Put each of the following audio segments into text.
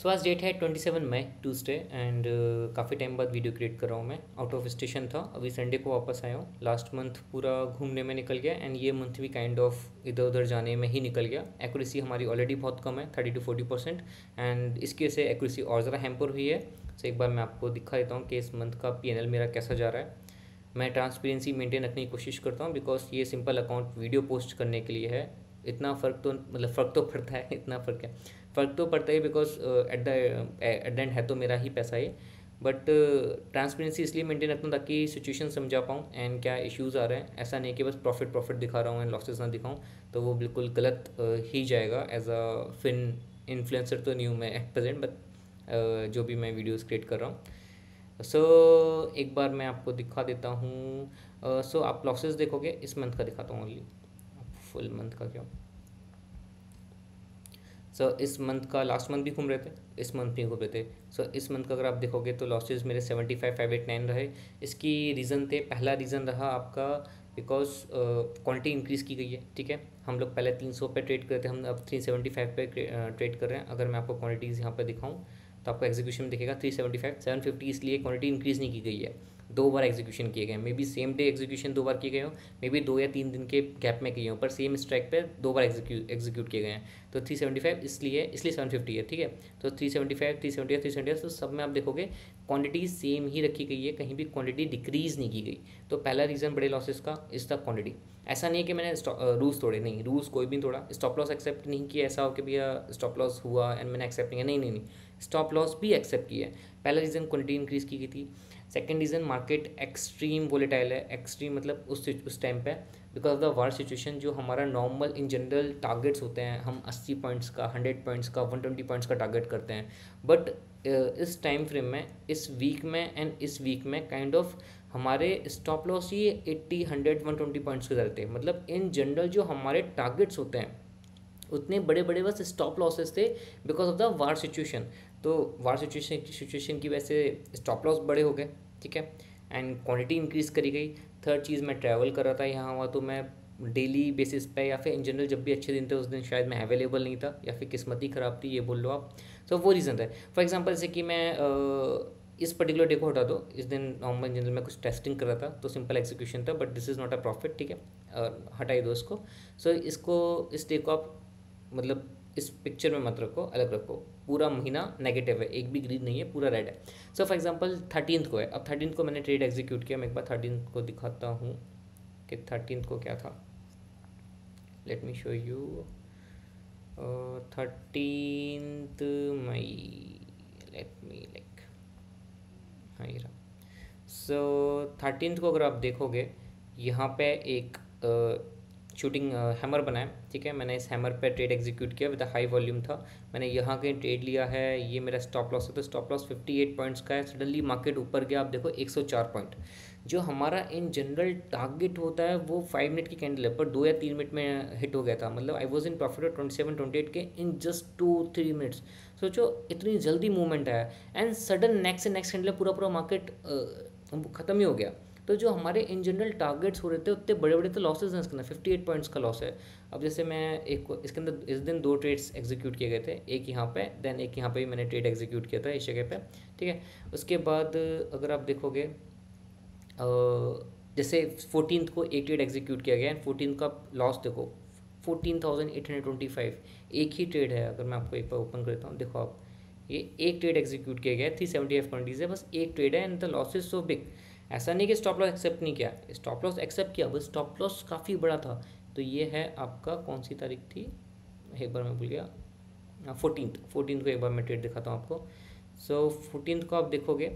सो आज डेट है 27 मई Tuesday and काफ़ी टाइम बाद वीडियो क्रिएट कर रहा हूँ मैं। आउट ऑफ स्टेशन था, अभी संडे को वापस आया हूँ। लास्ट मंथ पूरा घूमने में निकल गया एंड ये मंथ भी काइंड ऑफ इधर उधर जाने में ही निकल गया। एक्यूरेसी हमारी ऑलरेडी बहुत कम है, 30 to 40%, एंड इसकी वजह से एक्यूरेसी और ज़रा हैम्पर हुई है। सो एक बार मैं आपको दिखा देता हूँ कि इस मंथ का PNL मेरा कैसा जा रहा है। मैं ट्रांसपेरेंसी मेंटेन रखने की कोशिश करता हूँ बिकॉज ये सिंपल अकाउंट वीडियो पोस्ट करने के लिए है। इतना फ़र्क तो मतलब फ़र्क तो पड़ता है, इतना फ़र्क है, फ़र्क तो पड़ता है बिकॉज एट द एंड है तो मेरा ही पैसा है। बट ट्रांसपेरेंसी इसलिए मेंटेन रखता हूँ ताकि सिचुएशन समझा पाऊँ एंड क्या इश्यूज़ आ रहे हैं। ऐसा नहीं कि बस प्रॉफिट दिखा रहा हूँ एंड लॉसेस ना दिखाऊँ, तो वो बिल्कुल गलत ही जाएगा। एज अ फिन इन्फ्लुएंसर तो नहीं हूँ मैं एट प्रेजेंट, बट जो भी मैं वीडियोज़ क्रिएट कर रहा हूँ। सो एक बार मैं आपको दिखा देता हूँ। सो आप लॉसेस देखोगे, इस मंथ का दिखाता हूँ ओनली, फुल मंथ का क्यों। सो इस मंथ का, लास्ट मंथ भी घूम रहे थे, इस मंथ भी घूम रहे थे। सो इस मंथ का अगर आप देखोगे तो लॉसेस मेरे 75,589 रहे। इसकी रीज़न थे, पहला रीज़न रहा आपका बिकॉज क्वांटिटी इंक्रीज़ की गई है। ठीक है, हम लोग पहले 300 पे ट्रेड करते हैं, हम अब 375 पे ट्रेड कर रहे हैं। अगर मैं आपको क्वांटिटीज़ यहाँ पर दिखाऊँ तो आपको एग्जीक्यूशन में दिखेगा 375, 750, इसलिए क्वांटिटी इंक्रीज़ नहीं की गई है। 2 बार एग्जीक्यूशन किए गए, may be same day execution 2 बार किए गए हो, मे बी 2 या 3 दिन के गैप में किए हो, पर सेम स्ट्राइक पे 2 बार एग्जीक्यूट किए गए हैं। तो 375 इसलिए 750 है। ठीक है, तो 375, 375 तो सब में आप देखोगे क्वांटिटी सेम ही रखी गई है, कहीं भी क्वांटिटी डिक्रीज़ नहीं की गई। तो पहला रीज़न बड़े लॉसेस का इस द क्वांटिटी। ऐसा नहीं है कि मैंने रूल्स तोड़े, नहीं, रूल्स कोई भी तोड़ा। स्टॉप लॉस एक्सेप्ट नहीं किया, ऐसा हो कि भैया स्टॉप लॉस हुआ एंड मैंने एक्सेप्ट नहीं किया, नहीं, स्टॉप लॉस भी एक्सेप्ट किया है। पहला रीज़न क्वांटिटी इंक्रीज़ की गई थी। Second reason market extreme volatile है। एक्सट्रीम मतलब उस टाइम पे because of the war situation, जो हमारा नॉर्मल इन जनरल टारगेट्स होते हैं, हम 80 पॉइंट्स का, 100 पॉइंट्स का, 120 पॉइंट्स का टारगेट करते हैं। बट इस टाइम फ्रेम में, इस वीक में एंड इस वीक में काइंड ऑफ हमारे स्टॉप लॉस ही 80, 100, 120 पॉइंट्स के रहते हैं। मतलब इन जनरल जो हमारे टारगेट्स होते हैं उतने बड़े बड़े बस स्टॉप लॉसेस थे because of the war situation. तो वार सिचुएशन की वजह से स्टॉप लॉस बड़े हो गए। ठीक है, एंड क्वांटिटी इंक्रीज़ करी गई। थर्ड चीज़, मैं ट्रैवल कर रहा था यहाँ वहाँ, तो मैं डेली बेसिस पे या फिर इन जनरल जब भी अच्छे दिन थे उस दिन शायद मैं अवेलेबल नहीं था या फिर किस्मत ही ख़राब थी, ये बोल लो आप। तो वो रीज़न था। फॉर एग्जांपल जैसे कि मैं इस पर्टिकुलर डे को हटा दो, इस दिन नॉर्मल जनरल में कुछ टेस्टिंग कर रहा था तो सिंपल एग्जीक्यूशन था, but this is not a profit. ठीक है, हटाई दो इसको। सो इस डे को आप मतलब इस पिक्चर में मत रखो, अलग रखो। पूरा महीना नेगेटिव है, एक भी ग्रीन नहीं है, पूरा रेड है। सो फॉर एग्जांपल 13th को है, अब 13th को मैंने ट्रेड एग्जीक्यूट किया। मैं एक बार 13th को दिखाता हूँ कि 13th को क्या था। Let me show you 13th May, let me like, हाँ ये रहा। सो 13th को अगर आप देखोगे यहाँ पे एक शूटिंग हैमर बना है। ठीक है, मैंने इस हैमर पे ट्रेड एग्जीक्यूट किया विद हाई वॉल्यूम था। मैंने यहाँ के ट्रेड लिया है, ये मेरा स्टॉप लॉस है। तो स्टॉप लॉस 58 पॉइंट्स का है। सडनली मार्केट ऊपर गया, आप देखो 104 पॉइंट। जो हमारा इन जनरल टारगेट होता है वो 5 मिनट की कैंडल है, पर 2 या 3 मिनट में हिट हो गया था। मतलब आई वॉज इन प्रॉफिट 27, 28 के इन जस्ट 2-3 मिनट्स। सोचो इतनी जल्दी मूवमेंट आया एंड सडन नेक्स्ट से नेक्स्ट कैंडल पूरा मार्केट ख़त्म ही हो गया। तो जो हमारे इन जनरल टारगेट्स हो रहे थे उतने बड़े बड़े तो लॉसेज हैं इसके अंदर, 58 पॉइंट्स का लॉस है। अब जैसे मैं एक इसके अंदर इस दिन 2 ट्रेड्स एग्जीक्यूट किए गए थे, एक यहाँ पे देन एक यहाँ पे भी मैंने ट्रेड एग्जीक्यूट किया था इस जगह पे। ठीक है, उसके बाद अगर आप देखोगे जैसे 14th को एक ट्रेड एग्जीक्यूट किया गया एंड 14th का लॉस देखो 14,825, एक ही ट्रेड है। अगर मैं आपको एक बार ओपन करता हूँ, देखो आप, ये एक ट्रेड एग्जीक्यूट किया गया है, 375 क्वांटिटीज है, बस एक ट्रेड है and the loss is so big. ऐसा नहीं कि स्टॉप लॉस एक्सेप्ट नहीं किया, स्टॉप लॉस एक्सेप्ट किया, बस स्टॉप लॉस काफ़ी बड़ा था। तो ये है आपका, कौन सी तारीख थी एक बार मैं भूल गया, 14th को एक बार मैं ट्रेड दिखाता हूँ आपको। सो 14th को आप देखोगे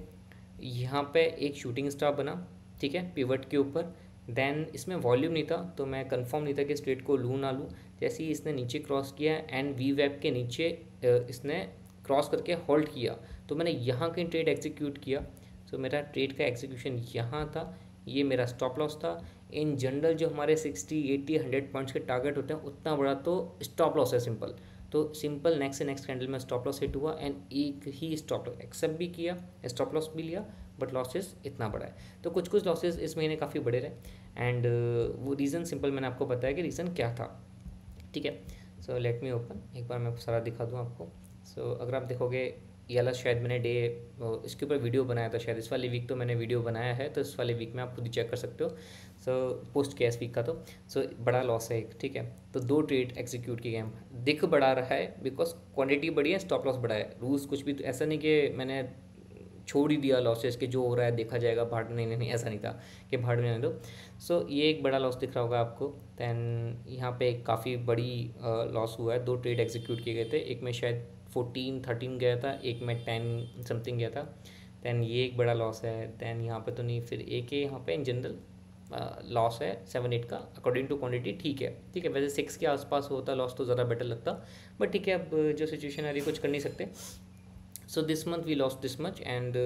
यहाँ पे एक शूटिंग स्टार बना। ठीक है, पिवट के ऊपर। देन इसमें वॉल्यूम नहीं था तो मैं कंफर्म नहीं था कि स्ट्रेट को लूँ ना लूँ। जैसे ही इसने नीचे क्रॉस किया एंड वी वेब के नीचे इसने क्रॉस करके होल्ड किया, तो मैंने यहाँ कहीं ट्रेड एग्जीक्यूट किया। तो मेरा ट्रेड का एग्जीक्यूशन यहाँ था, ये मेरा स्टॉप लॉस था। इन जनरल जो हमारे 60, 80, 100 पॉइंट्स के टारगेट होते हैं उतना बड़ा तो स्टॉप लॉस है सिंपल। तो सिंपल नेक्स्ट से नेक्स्ट कैंडल में स्टॉप लॉस हिट हुआ एंड एक ही स्टॉप लॉस एक्सेप्ट भी किया, स्टॉप लॉस भी लिया, बट लॉसेस इतना बड़ा है। तो कुछ लॉसेस इस महीने काफ़ी बड़े रहे एंड वो रीज़न सिंपल मैंने आपको बताया कि रीज़न क्या था। ठीक है, सो लेट मी ओपन, एक बार मैं सारा दिखा दूँ आपको। सो अगर आप देखोगे ये वाला शायद मैंने डे इसके ऊपर वीडियो बनाया था शायद, इस वाले वीक तो मैंने वीडियो बनाया है, तो इस वाले वीक में आप खुद ही चेक कर सकते हो। सो पोस्ट किया इस वीक का, तो बड़ा लॉस है एक, ठीक है। तो 2 ट्रेड एग्जीक्यूट किए हम, दिख बढ़ा रहा है बिकॉज क्वांटिटी बढ़ी है, स्टॉप लॉस बढ़ा है। रूल्स कुछ भी तो ऐसा नहीं कि मैंने छोड़ ही दिया लॉसेस के, जो हो रहा है देखा जाएगा, भाड़ नहीं ऐसा नहीं था कि भाड़ में दो। सो ये एक बड़ा लॉस दिख रहा होगा आपको। दैन यहाँ पे काफ़ी बड़ी लॉस हुआ है, 2 ट्रेड एग्जीक्यूट किए गए थे, एक में शायद 14-13 गया था, एक में 10 समथिंग गया था। दैन ये एक बड़ा लॉस है। दैन यहाँ पे तो नहीं, फिर एक है यहाँ पे इन जनरल लॉस है 7-8 का, अकॉर्डिंग टू क्वांटिटी ठीक है, ठीक है। वैसे 6 के आसपास होता लॉस तो ज़्यादा बेटर लगता, बट ठीक है, अब जो सिचुएशन आ रही कुछ कर नहीं सकते। So this month we lost this much, and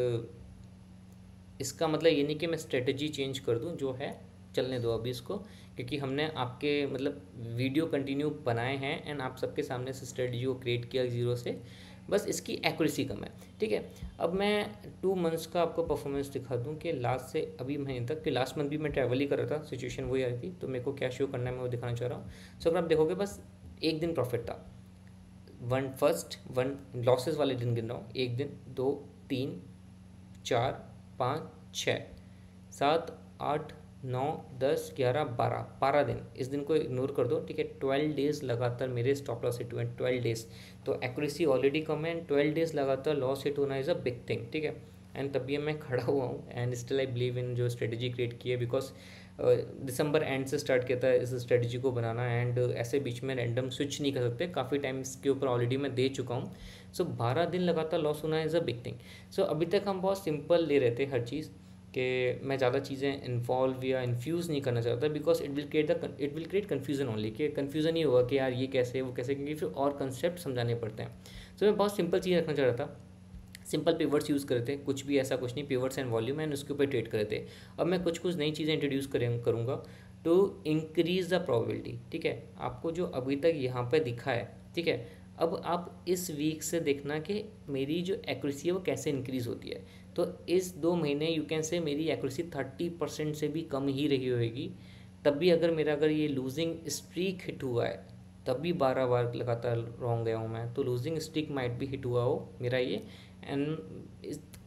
इसका मतलब ये नहीं कि मैं स्ट्रेटजी चेंज कर दूं, जो है चलने दो अभी इसको, क्योंकि हमने आपके मतलब वीडियो कंटिन्यू बनाए हैं एंड आप सबके सामने से स्ट्रेटजी को क्रिएट किया जीरो से, बस इसकी एक्यूरेसी कम है, ठीक है। अब मैं 2 मंथ्स का आपको परफॉर्मेंस दिखा दूं कि लास्ट से अभी महीने तक, कि लास्ट मंथ भी मैं ट्रैवल ही कर रहा था, सिचुएशन वही आ रही थी, तो मेरे को क्या शो करना है मैं वो दिखाना चाह रहा हूँ। सो अगर आप देखोगे बस एक दिन प्रॉफिट था, वन लॉसेस वाले दिन गिन रहा हूँ, 1 दिन 2 3 4 5 6 7 8 9 10 11 12 दिन, इस दिन को इग्नोर कर दो, ठीक है। 12 डेज लगातार मेरे स्टॉप लॉस हिट हुए हैं, 12 डेज, तो एक्यूरेसी ऑलरेडी कम है, एंड 12 डेज लगातार लॉस हिट होना इज़ अ बिग थिंग, ठीक है। एंड तभी मैं खड़ा हुआ हूँ, and still I believe in जो स्ट्रेटजी क्रिएट की है, बिकॉज दिसंबर एंड से स्टार्ट किया था इस स्ट्रेटजी को बनाना, एंड ऐसे बीच में रैंडम स्विच नहीं कर सकते, काफ़ी टाइम्स के ऊपर ऑलरेडी मैं दे चुका हूँ। सो 12 दिन लगातार लॉस होना इज़ अ बिग थिंग। सो अभी तक हम बहुत सिंपल ले रहे थे हर चीज़, कि मैं ज़्यादा चीज़ें इन्वॉल्व या इन्फ्यूज़ नहीं करना चाहता, because it will create confusion only, कि कन्फ्यूज़न ही होगा कि यार ये कैसे वो कैसे, क्योंकि फिर और कंसेप्ट समझाने पड़ते हैं। तो मैं बहुत सिंपल चीज़ रखना चाह रहा था, सिंपल पिवर्ट्स यूज़ करे थे, कुछ भी ऐसा कुछ नहीं, पिवर्ट्स एंड वॉल्यूम एंड उसके ऊपर ट्रेड करे थे। अब मैं कुछ नई चीज़ें इंट्रोड्यूस करूँगा टू इंक्रीज़ द प्रोबेबिलिटी, ठीक है। आपको जो अभी तक यहाँ पर दिखा है, ठीक है, अब आप इस वीक से देखना कि मेरी जो एक्यूरेसी है वो कैसे इंक्रीज़ होती है। तो इस 2 महीने यू कैन से मेरी एक्यूरेसी 30% से भी कम ही रही होगी, तब भी अगर ये लूजिंग स्ट्रीक हिट हुआ है, तब भी 12 बार लगातार रॉन्ग गया हूँ मैं, तो लूजिंग स्ट्रीक माइट भी हिट हुआ हो मेरा ये, एंड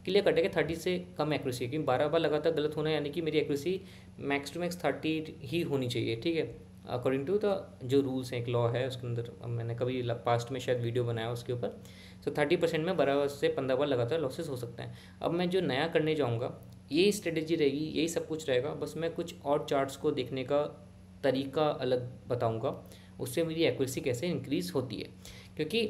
क्लियर कट है कि 30 से कम एक्यूरेसी है, क्योंकि 12 बार लगातार गलत होना, यानी कि मेरी एक्यूरेसी मैक्स टू मैक्स 30 ही होनी चाहिए, ठीक है, अकॉर्डिंग टू द जो रूल्स हैं, एक लॉ है उसके अंदर, मैंने कभी पास्ट में शायद वीडियो बनाया उसके ऊपर। सो 30% में 12 से 15 बार लगातार लॉसेस हो सकते हैं। अब मैं जो नया करने जाऊँगा, यही स्ट्रेटेजी रहेगी, यही सब कुछ रहेगा, बस मैं कुछ और चार्ट्स को देखने का तरीका अलग बताऊँगा, उससे मेरी एक्यूरेसी कैसे इंक्रीज़ होती है, क्योंकि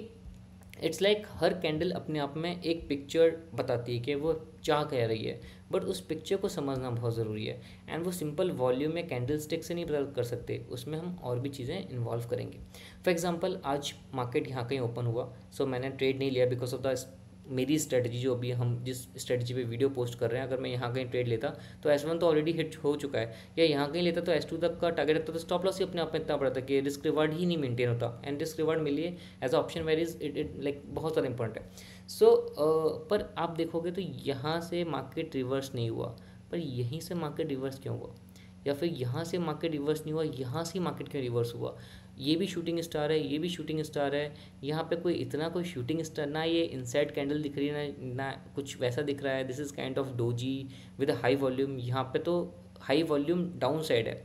इट्स लाइक हर कैंडल अपने आप में एक पिक्चर बताती है कि वो क्या कह रही है, बट उस पिक्चर को समझना बहुत ज़रूरी है, एंड वो सिंपल वॉल्यूम में कैंडल स्टिक से नहीं पता कर सकते, उसमें हम और भी चीज़ें इन्वॉल्व करेंगे। फॉर एग्जांपल आज मार्केट यहाँ कहीं ओपन हुआ, सो मैंने ट्रेड नहीं लिया बिकॉज ऑफ द मेरी स्ट्रेटजी, जो अभी हम जिस स्ट्रेटजी पे वीडियो पोस्ट कर रहे हैं, अगर मैं यहाँ कहीं ट्रेड लेता तो S1 तो ऑलरेडी हिट हो चुका है, या यहाँ कहीं लेता तो S2 तक का टारगेट रखता, तो स्टॉप लॉस ही अपने आप में इतना बड़ा था कि रिस्क रिवार्ड ही नहीं मेंटेन होता, एंड रिस्क रिवार्ड मिलिए as a option where is it like बहुत ज़्यादा इंपॉर्टेंट है। सो पर आप देखोगे तो यहाँ से मार्केट रिवर्स नहीं हुआ, पर यहीं से मार्केट रिवर्स क्यों हुआ, या फिर यहाँ से मार्केट रिवर्स नहीं हुआ, यहाँ से मार्केट क्यों रिवर्स हुआ। ये भी शूटिंग स्टार है, ये भी शूटिंग स्टार है, यहाँ पे कोई शूटिंग स्टार ना, ये इनसाइड कैंडल दिख रही है ना कुछ वैसा दिख रहा है। This is kind of doji with high volume, यहाँ पे तो हाई वॉल्यूम डाउन साइड है।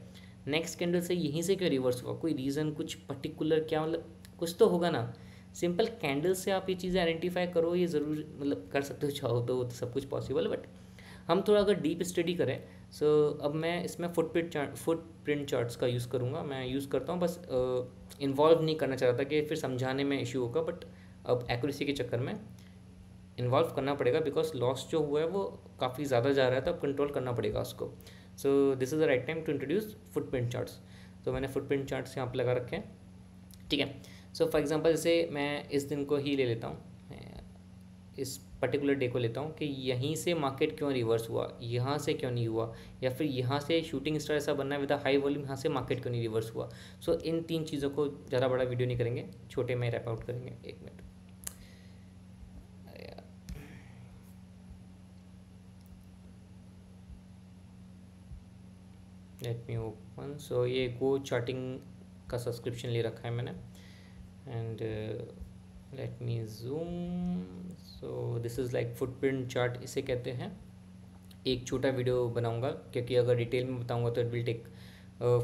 नेक्स्ट कैंडल से यहीं से क्यों रिवर्स हुआ, कोई रीज़न कुछ पर्टिकुलर क्या, मतलब कुछ तो होगा ना। सिंपल कैंडल से आप ये चीज़ें आइडेंटिफाई करो, ये ज़रूर मतलब कर सकते हो, चाहो तो सब कुछ पॉसिबल है, बट हम थोड़ा अगर डीप स्टडी करें। सो अब मैं इसमें फुटप्रिंट चार्ट्स का यूज़ करूँगा, मैं यूज़ करता हूँ, बस इन्वॉल्व नहीं करना चाहता कि फिर समझाने में इशू होगा, बट अब एक्यूरेसी के चक्कर में इन्वॉल्व करना पड़ेगा, बिकॉज लॉस जो हुआ है वो काफ़ी ज़्यादा जा रहा है, तो अब कंट्रोल करना पड़ेगा उसको। So this is the right time to introduce footprint charts. तो मैंने फुटप्रिंट चार्ट्स यहाँ पर लगा रखे हैं, ठीक है। सो फॉर एग्जांपल जैसे मैं इस दिन को ही ले लेता हूँ, इस पर्टिकुलर डे को लेता हूँ कि यहीं से मार्केट क्यों रिवर्स हुआ, यहाँ से क्यों नहीं हुआ, या फिर यहाँ से शूटिंग स्टार ऐसा बनना है विद हाई वॉल्यूम, यहाँ से मार्केट क्यों नहीं रिवर्स हुआ। सो इन 3 चीज़ों को ज़्यादा बड़ा वीडियो नहीं करेंगे, छोटे में रैप आउट करेंगे। 1 मिनट, लेट मी ओपन। सो ये गो चार्टिंग का सब्सक्रिप्शन ले रखा है मैंने, and let me zoom. So this is like footprint chart इसे कहते हैं। एक छोटा वीडियो बनाऊंगा क्योंकि अगर डिटेल में बताऊंगा तो it will take,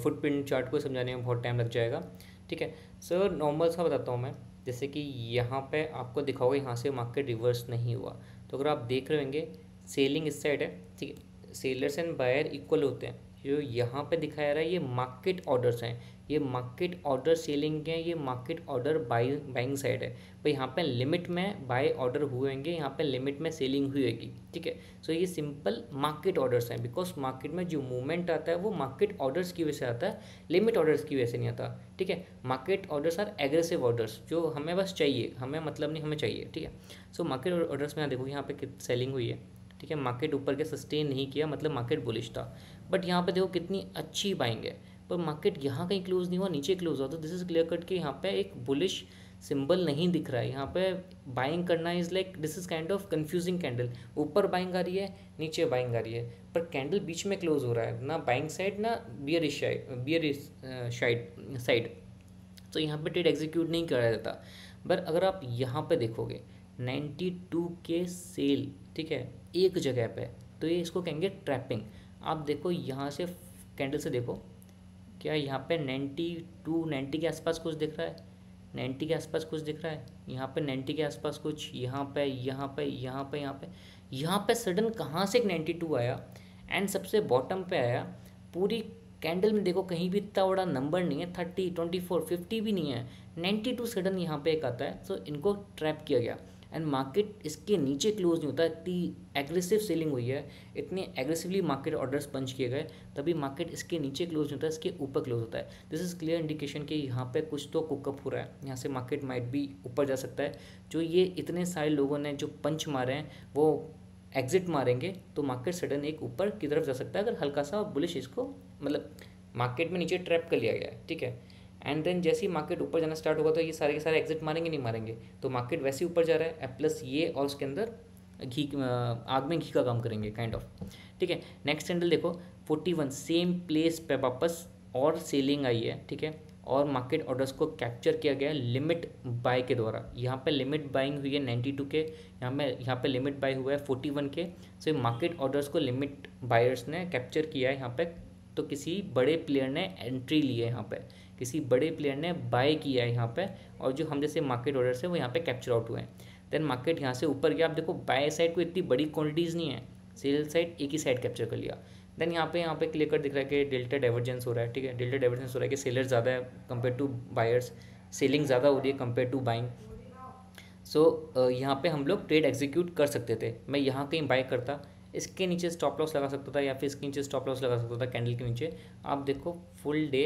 footprint chart को समझाने में बहुत टाइम लग जाएगा। ठीक है, सर नॉर्मल सा बताता हूँ मैं। जैसे कि यहाँ पे आपको दिखाओगे यहाँ से मार्केट रिवर्स नहीं हुआ, तो अगर आप देख रहे होंगे सेलिंग इस साइड है। ठीक है, सेलर्स एंड बायर इक्वल होते हैं। जो यहाँ पे दिखाया रहा है ये मार्केट ऑर्डर्स हैं, ये मार्केट ऑर्डर सेलिंग है, ये मार्केट ऑर्डर बाइंग साइड है। तो यहाँ पे लिमिट में बाय ऑर्डर हुए होंगे, यहाँ पे लिमिट में सेलिंग हुई होगी। ठीक है, सो ये सिंपल मार्केट ऑर्डर्स हैं, बिकॉज मार्केट में जो मूवमेंट आता है वो मार्केट ऑर्डर्स की वजह से आता है, लिमिट ऑर्डर्स की वजह से नहीं आता। ठीक है, market orders are aggressive orders, जो हमें बस चाहिए, हमें मतलब नहीं, हमें चाहिए। ठीक है, सो मार्केट ऑर्डर्स में यहाँ देखो, यहाँ पे सेलिंग हुई है। ठीक है, मार्केट ऊपर के सस्टेन नहीं किया, मतलब मार्केट बुलिश था। बट यहाँ पे देखो कितनी अच्छी बाइंग है, पर मार्केट यहाँ कहीं क्लोज नहीं हुआ, नीचे क्लोज हुआ। तो दिस इज क्लियर कट कि यहाँ पे एक बुलिश सिंबल नहीं दिख रहा है। यहाँ पे बाइंग करना is like, this is kind of confusing candle. ऊपर बाइंग आ रही है, नीचे बाइंग आ रही है, पर कैंडल बीच में क्लोज हो रहा है, ना बाइंग साइड ना बियरिश साइड। तो यहाँ पे ट्रेड एग्जीक्यूट नहीं करा जाता। पर अगर आप यहाँ पे देखोगे 92 के सेल, ठीक है, एक जगह पे, तो ये इसको कहेंगे ट्रैपिंग। आप देखो यहाँ से कैंडल से देखो, क्या यहाँ पे 90 के आसपास कुछ दिख रहा है? 90 के आसपास कुछ दिख रहा है? यहाँ पे 90 के आसपास कुछ, यहाँ पे, यहाँ पे, यहाँ पे, यहाँ पे, यहाँ पे सडन कहाँ से एक 92 आया एंड सबसे बॉटम पे आया। पूरी कैंडल में देखो कहीं भी इतना बड़ा नंबर नहीं है, 30, 24, 50 भी नहीं है, 92 सडन यहाँ पे एक आता है। सो इनको ट्रैप किया गया एंड मार्केट इसके नीचे क्लोज नहीं होता। इतनी एग्रेसिव सेलिंग हुई है, इतने एग्रेसिवली मार्केट ऑर्डर्स पंच किए गए, तभी मार्केट इसके नीचे क्लोज नहीं होता, इसके ऊपर क्लोज होता है। दिस इज़ क्लियर इंडिकेशन कि यहाँ पे कुछ तो कुकअप हो रहा है, यहाँ से मार्केट माइट भी ऊपर जा सकता है। जो ये इतने सारे लोगों ने जो पंच मारे हैं वो एग्जिट मारेंगे, तो मार्केट सडन एक ऊपर की तरफ जा सकता है, अगर हल्का सा बुलिश इसको, मतलब मार्केट में नीचे ट्रैप कर लिया गया है। ठीक है, एंड देन जैसे ही मार्केट ऊपर जाना स्टार्ट होगा तो ये सारे के सारे एग्जिट मारेंगे, नहीं मारेंगे, तो मार्केट वैसे ही ऊपर जा रहा है, प्लस ये और उसके अंदर घी, आग में घी का काम करेंगे काइंड ऑफ। ठीक है, नेक्स्ट कैंडल देखो 41 सेम प्लेस पे वापस और सेलिंग आई है। ठीक है, और मार्केट ऑर्डर्स को कैप्चर किया गया लिमिट बाय के द्वारा। यहाँ पे लिमिट बाइंग हुई है 92 के, यहाँ पे लिमिट बाय हुआ है 41 के। सो मार्केट ऑर्डर्स को लिमिट बायर्स ने कैप्चर किया है यहाँ पे। तो किसी बड़े प्लेयर ने एंट्री ली है यहाँ पे, किसी बड़े प्लेयर ने बाय किया है यहाँ पे, और जो हम जैसे मार्केट ऑर्डर्स है वो यहाँ पे कैप्चर आउट हुए हैं। देन मार्केट यहाँ से ऊपर गया। आप देखो बाय साइड को इतनी बड़ी क्वांटिटीज़ नहीं है, सेल साइड एक ही साइड कैप्चर कर लिया। देन यहाँ पे क्लियर कट दिख रहा है कि डेल्टा डाइवर्जेंस हो रहा है। ठीक है, डेल्टा डाइवर्जेंस हो रहा है कि सेलर ज़्यादा है कंपेयर टू बायर्स, सेलिंग ज़्यादा हो रही है कंपेयर टू बाइंग। सो यहाँ पे हम लोग ट्रेड एग्जीक्यूट कर सकते थे। मैं यहाँ कहीं बाय करता, इसके नीचे स्टॉप लॉस लगा सकता था, या फिर इसके नीचे स्टॉप लॉस लगा सकता था कैंडल के नीचे। आप देखो फुल डे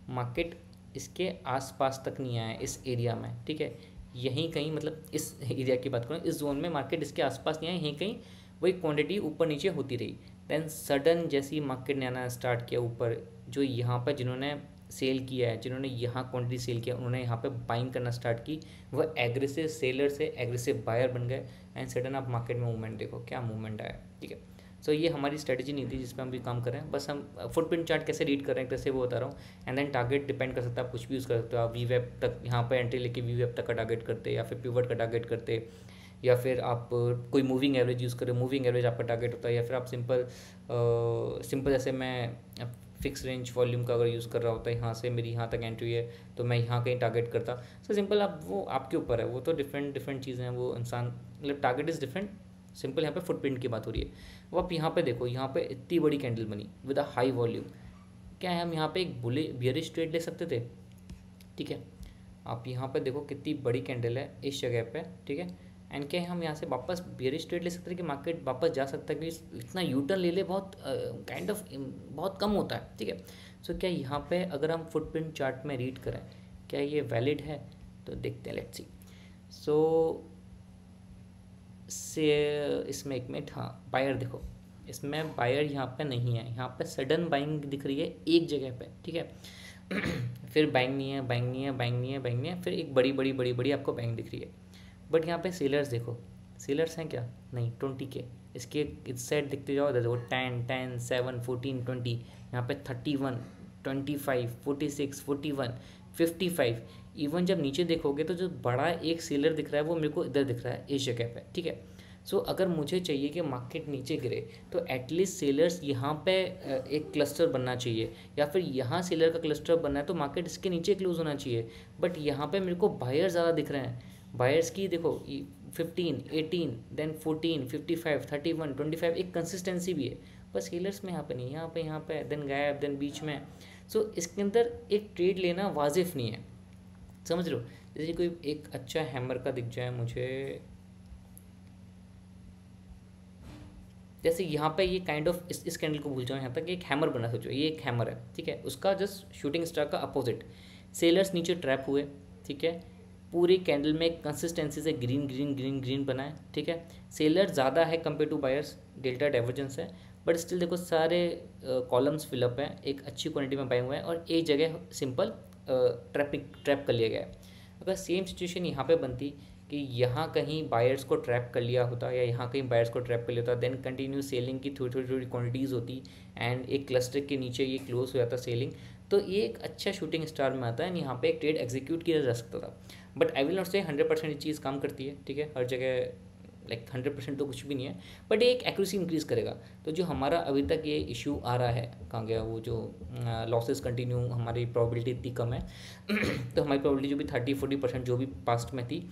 मार्केट इसके आसपास तक नहीं आया इस एरिया में। ठीक है, यहीं कहीं, मतलब इस एरिया की बात करूँ, इस जोन में मार्केट इसके आसपास नहीं आया, यहीं कहीं वही क्वांटिटी ऊपर नीचे होती रही। देन सडन जैसे ही मार्केट ने आना स्टार्ट किया ऊपर, जो यहाँ पर जिन्होंने सेल किया है, जिन्होंने यहाँ क्वांटिटी सेल किया, उन्होंने यहाँ पे बाइंग करना स्टार्ट की, वह एग्रेसिव सेलर से एग्रेसिव बायर बन गए एंड सडन आप मार्केट में मूवमेंट देखो, क्या मूवमेंट आया। ठीक है, सो ये हमारी स्ट्रेटजी नहीं थी जिस पर हम भी काम कर रहे हैं, बस हम फुटप्रिंट चार्ट कैसे रीड कर रहे हैं कैसे वो बता रहा हूँ। एंड देन टारगेट डिपेंड कर सकता है, आप कुछ भी यूज़ कर सकते हो। आप वी वेब तक यहाँ पर एंट्री लेके वी वेब तक का टारगेट करते, या फिर पिवट का टारगेट करते, या फिर आप कोई मूविंग एवरेज यूज़ करें, मूविंग एवरेज आपका टारगेट होता है, या फिर आप सिंपल जैसे मैं फिक्स रेंज वॉल्यूम का अगर यूज़ कर रहा होता है, यहाँ से मेरी यहाँ तक एंट्री है तो मैं यहाँ कहीं टारगेट करता। सो सिंपल, आप वो आपके ऊपर है, वो तो डिफरेंट चीज़ें हैं, वो इंसान, मतलब टारगेट इज़ डिफरेंट। सिंपल यहाँ पे फुटप्रिंट की बात हो रही है। वो आप यहाँ पे देखो, यहाँ पे इतनी बड़ी कैंडल बनी विद अ हाई वॉल्यूम, क्या है, हम यहाँ पे एक बियरिश ट्रेड ले सकते थे। ठीक है, आप यहाँ पे देखो कितनी बड़ी कैंडल है इस जगह पे। ठीक है, एंड क्या है, हम यहाँ से वापस बियरिश ट्रेड ले सकते हैं कि मार्केट वापस जा सकता है कि इतना यूटर्न ले ले, बहुत काइंड ऑफ बहुत कम होता है। ठीक है, सो क्या यहाँ पे अगर हम फुटप्रिंट चार्ट में रीड करें, क्या ये वैलिड है, तो देखते हैं, लेट्स सी। सो से इसमें एक मिनट, हाँ बायर देखो, इसमें बायर यहाँ पे नहीं है, यहाँ पे सडन बाइंग दिख रही है एक जगह पे। ठीक है, फिर बाइंग नहीं है, बाइंग नहीं है, बाइंग नहीं है, बाइंग नहीं है, फिर एक बड़ी बड़ी बड़ी बड़ी आपको बाइंग दिख रही है। बट यहाँ पे सेलर्स देखो, सेलर्स हैं क्या, नहीं, 20 के, इसके इस साइड दिखते जाओ, देखो 10, 7, 14, 20, यहाँ पे 31, 25, 46, 41, 55। इवन जब नीचे देखोगे तो जो बड़ा एक सेलर दिख रहा है वो मेरे को इधर दिख रहा है इस जगह पे, ठीक है। सो अगर मुझे चाहिए कि मार्केट नीचे गिरे तो एटलीस्ट सेलर्स यहाँ पे एक क्लस्टर बनना चाहिए, या फिर यहाँ सेलर का क्लस्टर बनना है तो मार्केट इसके नीचे क्लोज होना चाहिए। बट यहाँ पे मेरे को बायर ज़्यादा दिख रहे हैं, बायर्स की देखो 15, 18, देन 14, 55, 31, 25, एक कंसिस्टेंसी भी है। बस सेलर्स में यहाँ पे नहीं, यहाँ पे देन गायब, देन बीच में। सो इसके अंदर एक ट्रेड लेना वाजिफ नहीं है, समझ रहे हो। जैसे कोई एक अच्छा हैमर का दिख जाए मुझे, जैसे यहाँ पे ये काइंड ऑफ इस कैंडल को भूल जाओ, यहाँ तक एक हैमर बना, सोचो ये एक हैमर है, ठीक है। उसका जस्ट शूटिंग स्टार का अपोजिट सेलर्स नीचे ट्रैप हुए, ठीक है। पूरी कैंडल में कंसिस्टेंसी से ग्रीन ग्रीन ग्रीन ग्रीन बना है, ठीक है। सेलर ज़्यादा है compare to buyers, delta divergence है, बट स्टिल देखो सारे कॉलम्स फिलअप हैं, एक अच्छी क्वांटिटी में बाय हुए हैं और एक जगह सिंपल ट्रैप कर लिया गया है। अगर सेम सिचुएशन यहाँ पे बनती कि यहाँ कहीं बायर्स को ट्रैप कर लिया होता या यहाँ कहीं बायर्स को ट्रैप कर लिया होता, देन कंटिन्यू सेलिंग की थोड़ी थोड़ी क्वांटिटीज़ होती एंड एक क्लस्टर के नीचे ये क्लोज हो जाता सेलिंग, तो ये एक अच्छा शूटिंग स्टार में आता है, यहाँ पे एक ट्रेड एग्जीक्यूट किया जा सकता था। बट आई विल नॉट से 100% ये चीज़ काम करती है, ठीक है। हर जगह लाइक 100% तो कुछ भी नहीं है, बट ये एक एक्यूरेसी इंक्रीज़ करेगा। तो जो हमारा अभी तक ये इशू आ रहा है, कहाँ गया वो जो लॉसेस कंटिन्यू, हमारी प्रोबेबिलिटी इतनी कम है तो हमारी प्रोबेबिलिटी जो भी 30-40% जो भी पास्ट में थी,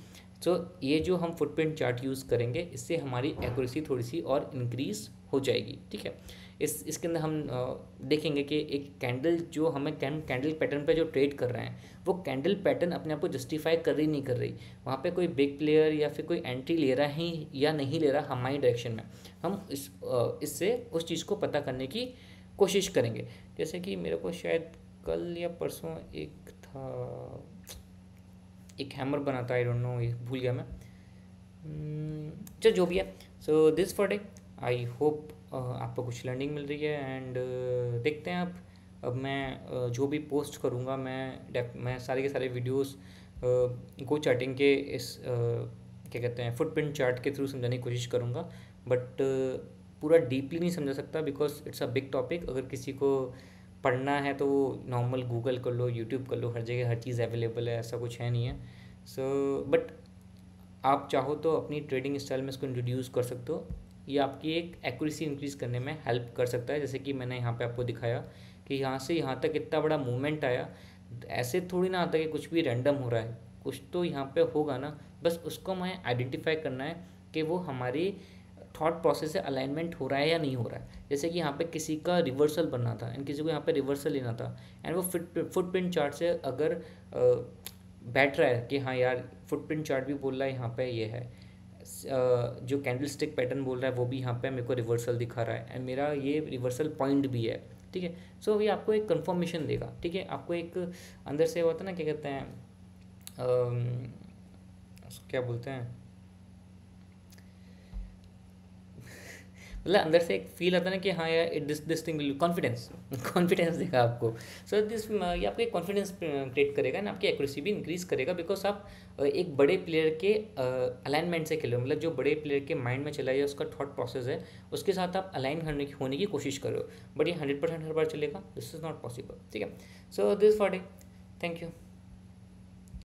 तो ये जो हम फुटप्रिंट चार्ट यूज़ करेंगे इससे हमारी एक्यूरेसी थोड़ी सी और इंक्रीज़ हो जाएगी, ठीक है। इसके अंदर हम देखेंगे कि एक कैंडल जो हमें कैंडल पैटर्न पे जो ट्रेड कर रहे हैं वो कैंडल पैटर्न अपने आप को जस्टिफाई कर रही नहीं कर रही, वहाँ पे कोई बिग प्लेयर या फिर कोई एंट्री ले रहा है या नहीं ले रहा हमारी डायरेक्शन में, हम इससे उस चीज़ को पता करने की कोशिश करेंगे। जैसे कि मेरे को शायद कल या परसों एक हैमर बना था, आई डोंट नो, ये भूल गया मैं, चल जो भी है। So this for day, I hope आपको कुछ लर्निंग मिल रही है एंड देखते हैं आप। अब मैं जो भी पोस्ट करूँगा मैं सारे के सारे वीडियोस गो चार्टिंग के इस क्या कहते हैं फुटप्रिंट चार्ट के थ्रू समझाने की कोशिश करूँगा, बट पूरा डीपली नहीं समझा सकता because it's a big topic. अगर किसी को पढ़ना है तो नॉर्मल गूगल कर लो, यूट्यूब कर लो, हर जगह हर चीज़ अवेलेबल है, ऐसा कुछ है नहीं है। सो बट आप चाहो तो अपनी ट्रेडिंग स्टाइल में इसको इंट्रोड्यूस कर सकते हो, ये आपकी एक एक्यूरेसी इंक्रीज़ करने में हेल्प कर सकता है। जैसे कि मैंने यहाँ पे आपको दिखाया कि यहाँ से यहाँ तक इतना बड़ा मूवमेंट आया, ऐसे थोड़ी ना आता कि कुछ भी रैंडम हो रहा है, कुछ तो यहाँ पे होगा ना, बस उसको हमें आइडेंटिफाई करना है कि वो हमारी थॉट प्रोसेस से अलाइनमेंट हो रहा है या नहीं हो रहा है। जैसे कि यहाँ पे किसी का रिवर्सल बनना था एंड किसी को यहाँ पे रिवर्सल लेना था एंड वो फुटप्रिंट चार्ट से अगर बैठ रहा है कि हाँ यार फुटप्रिंट चार्ट भी बोल रहा है यहाँ पे ये है, जो कैंडल स्टिक पैटर्न बोल रहा है वो भी यहाँ पे मेरे को रिवर्सल दिखा रहा है एंड मेरा ये रिवर्सल पॉइंट भी है, ठीक है। सो ये आपको एक कंफर्मेशन देगा, ठीक है। आपको एक अंदर से होता है ना, क्या कहते हैं क्या बोलते हैं, मतलब अंदर से एक फील आता है ना कि हाँ यार दिस थिंग विल कॉन्फिडेंस देगा आपको। सो ये आपको एक कॉन्फिडेंस क्रिएट करेगा ना, आपकी एक्यूरेसी भी इंक्रीज़ करेगा बिकॉज आप एक बड़े प्लेयर के अलाइनमेंट से खेलो, मतलब जो बड़े प्लेयर के माइंड में चला या उसका थॉट प्रोसेस है उसके साथ आप अलाइन होने की कोशिश करो। बट ये 100% हर बार चलेगा, दिस इज़ नॉट पॉसिबल, ठीक है। So this for day, thank you.